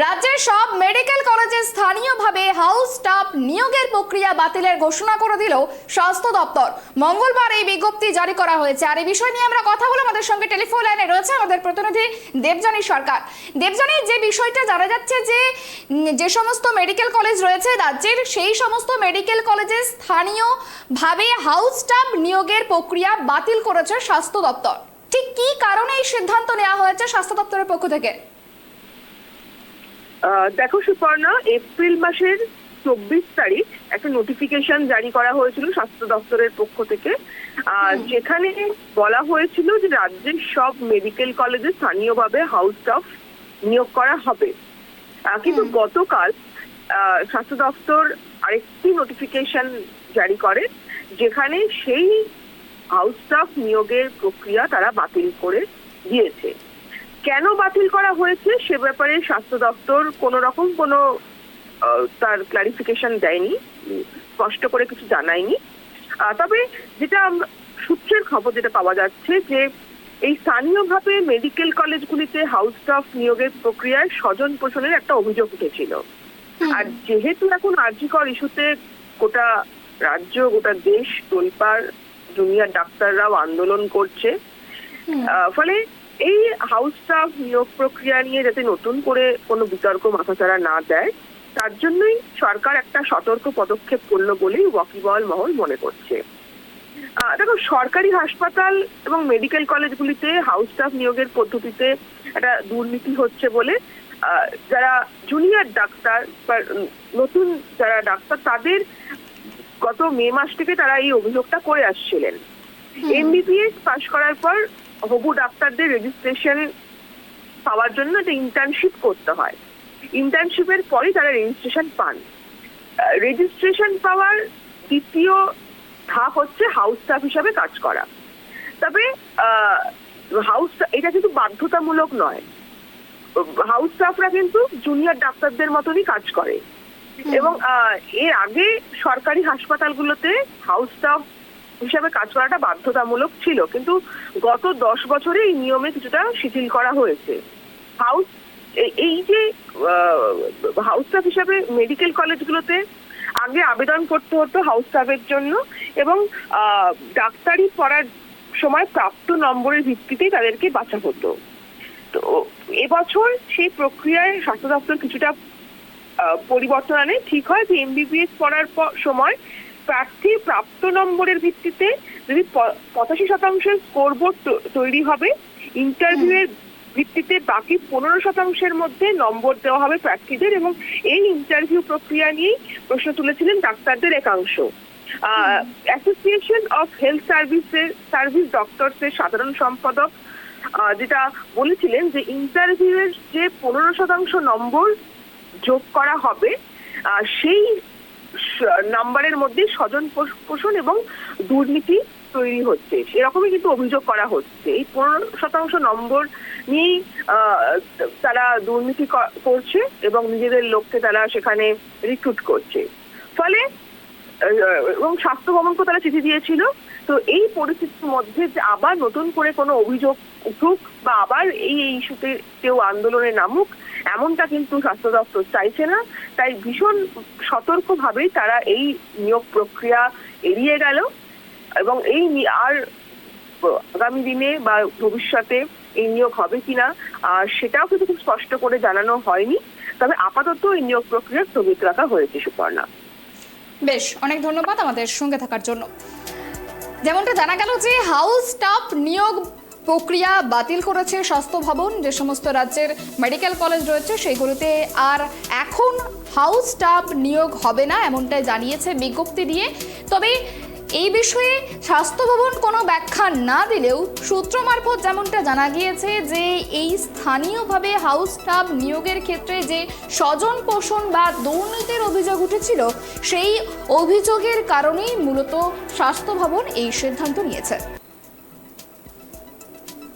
রাজ্যের সব মেডিকেল কলেজে স্থানীয়ভাবে হাউস স্টাফ নিয়োগের প্রক্রিয়া বাতিলের ঘোষণা করে দিল স্বাস্থ্য দপ্তর। মঙ্গলবার এই বিজ্ঞপ্তি জারি করা হয়েছে। আর এই বিষয় নিয়ে আমরা কথা বলে আমাদের সঙ্গে টেলিফোন লাইনে রয়েছে আমাদের প্রতিনিধি দেবযানী সরকার। দেবযানী, যে বিষয়টা জানা যাচ্ছে যে সমস্ত মেডিকেল কলেজ রয়েছে রাজ্যের, সেই সমস্ত মেডিকেল কলেজে স্থানীয়ভাবে হাউস স্টাফ নিয়োগের প্রক্রিয়া বাতিল করেছে স্বাস্থ্য দপ্তর। ঠিক কি কারণে এই সিদ্ধান্ত নেওয়া হয়েছে স্বাস্থ্য দপ্তরের পক্ষ থেকে? দেখো সুপর্ণা, এপ্রিল মাসের 24 তারিখ একটা নোটিফিকেশন জারি করা হয়েছিল স্বাস্থ্য দপ্তরের পক্ষ থেকে, যেখানে বলা হয়েছিল যে রাজ্যের সব মেডিকেল কলেজে স্থানীয়ভাবে হাউস স্টাফ নিয়োগ করা হবে। কিন্তু গতকাল স্বাস্থ্য দপ্তর আরেকটি নোটিফিকেশন জারি করে, যেখানে সেই হাউস স্টাফ নিয়োগের প্রক্রিয়া তারা বাতিল করে দিয়েছে। কেন বাতিল করা হয়েছে সে ব্যাপারে স্বাস্থ্য দপ্তর কোনো রকম তার ক্লারিফিকেশন দেয়নি, স্পষ্ট করে কিছু জানায়নি। তবে যেটা সূত্রের খবর যেটা পাওয়া যাচ্ছে, যে এই স্থানীয়ভাবে মেডিকেল কলেজগুলিতে হাউস স্টাফ নিয়োগের প্রক্রিয়ায় স্বজন পোষণের একটা অভিযোগ উঠেছিল। আর যেহেতু এখন আরজিকর ইস্যুতে গোটা রাজ্য, গোটা দেশ তোলপাড়, জুনিয়র ডাক্তাররাও আন্দোলন করছে, ফলে এই হাউস স্টাফ নিয়োগ প্রক্রিয়া নিয়ে যাতে নতুন করে কোনো বিতর্ক মাথাচাড়া না দেয়, তার জন্যই সরকার একটা সতর্ক পদক্ষেপ করলো বলেই ওয়াকিবহাল মহল মনে করছে। দেখো, সরকারি হাসপাতাল এবং মেডিকেল কলেজগুলিতে হাউস স্টাফ নিয়োগের পদ্ধতিতে একটা দুর্নীতি হচ্ছে বলে যারা জুনিয়র ডাক্তার বা নতুন যারা ডাক্তার, তাদের গত মে মাস থেকে তারা এই অভিযোগটা করে আসছিলেন। এমবিবিএস পাশ করার পর হবু ডাক্তারদের রেজিস্ট্রেশন পাওয়ার জন্য একটা ইন্টার্নশিপ করতে হয়। ইন্টার্নশিপের পরই তারা রেজিস্ট্রেশন পান। রেজিস্ট্রেশন পাওয়ার দ্বিতীয় ধাপ হচ্ছে হাউস স্টাফ হিসাবে কাজ করা। তবে এটা কিন্তু বাধ্যতামূলক নয়। হাউস স্টাফরা কিন্তু জুনিয়র ডাক্তারদের মতনই কাজ করে, এবং এর আগে সরকারি হাসপাতালগুলোতে হাউস স্টাফ হিসাবে কাজ করাটা বাধ্যতামূলক ছিল, কিন্তু গত 10 বছরে এই নিয়মে কিছুটা শিথিল করা হয়েছে। এই যে হাউস স্টাফ হিসাবে মেডিকেল কলেজগুলোতে আগে আবেদন করতে হতো হাউস স্টাফের জন্য, এবং ডাক্তারি পড়ার সময় প্রাপ্ত নম্বরের ভিত্তিতেই তাদেরকে বাছা হতো। তো এবছর সেই প্রক্রিয়ায় স্বাস্থ্য দপ্তর কিছুটা পরিবর্তন আনে। ঠিক হয় যে এমবিবিএস পড়ার সময় প্রার্থীর প্রাপ্ত নম্বরের ভিত্তিতে যদি 85% স্কোরবোর্ড তৈরি হবে, ইন্টারভিউয়ের ভিত্তিতে বাকি 15% মধ্যে নম্বর দেওয়া হবে প্রার্থীদের, এবং এই ইন্টারভিউ প্রক্রিয়া নিয়েই প্রশ্ন তুলেছিলেন ডাক্তারদের একাংশ। অ্যাসোসিয়েশন অফ হেলথ সার্ভিস ডক্টরসের সাধারণ সম্পাদক যেটা বলেছিলেন, যে ইন্টারভিউয়ের যে 15% নম্বর যোগ করা হবে, সেই নাম্বারের মধ্যে স্বজন পোষণ এবং দুর্নীতি তৈরি হচ্ছে, এরকমই কিন্তু অভিযোগ করা হচ্ছে। এই 15% নম্বর নিয়েই তারা দুর্নীতি করছে এবং নিজেদের লোককে তারা সেখানে রিক্রুট করছে। ফলে এবং স্বাস্থ্য ভবনকে তারা চিঠি দিয়েছিল। তো এই পরিস্থিতির মধ্যে যে আবার নতুন করে কোনো অভিযোগ উঠুক বা আবার এই ইস্যুতে কেউ আন্দোলনে নামুক, এমনটা কিন্তু স্বাস্থ্য দপ্তর চাইছে না। তাই ভীষণ সতর্কভাবেই তারা এই নিয়োগ প্রক্রিয়া এড়িয়ে গেল, এবং আর আগামী দিনে বা ভবিষ্যতে এই নিয়োগ হবে কিনা সেটাও কিন্তু খুব স্পষ্ট করে জানানো হয়নি। তবে আপাতত এই নিয়োগ প্রক্রিয়া স্থগিত রাখা হয়েছে। সুপর্ণা, বেশ, অনেক ধন্যবাদ আমাদের সঙ্গে থাকার জন্য। যেমনটা জানা গেল যে হাউস স্টাফ নিয়োগ প্রক্রিয়া বাতিল করেছে স্বাস্থ্য ভবন। যে সমস্ত রাজ্যের মেডিকেল কলেজ রয়েছে সেগুলোতে আর এখন হাউস স্টাফ নিয়োগ হবে না, এমনটাই জানিয়েছে বিজ্ঞপ্তি দিয়ে। তবে এই বিষয়ে স্বাস্থ্য ভবন কোনো ব্যাখ্যা না দিলেও সূত্র মারফত যেমনটা জানা গিয়েছে, যে এই স্থানীয়ভাবে হাউস স্টাফ নিয়োগের ক্ষেত্রে যে স্বজন পোষণ বা দুর্নীতির অভিযোগ উঠেছিল, সেই অভিযোগের কারণেই মূলত স্বাস্থ্য ভবন এই সিদ্ধান্ত নিয়েছে।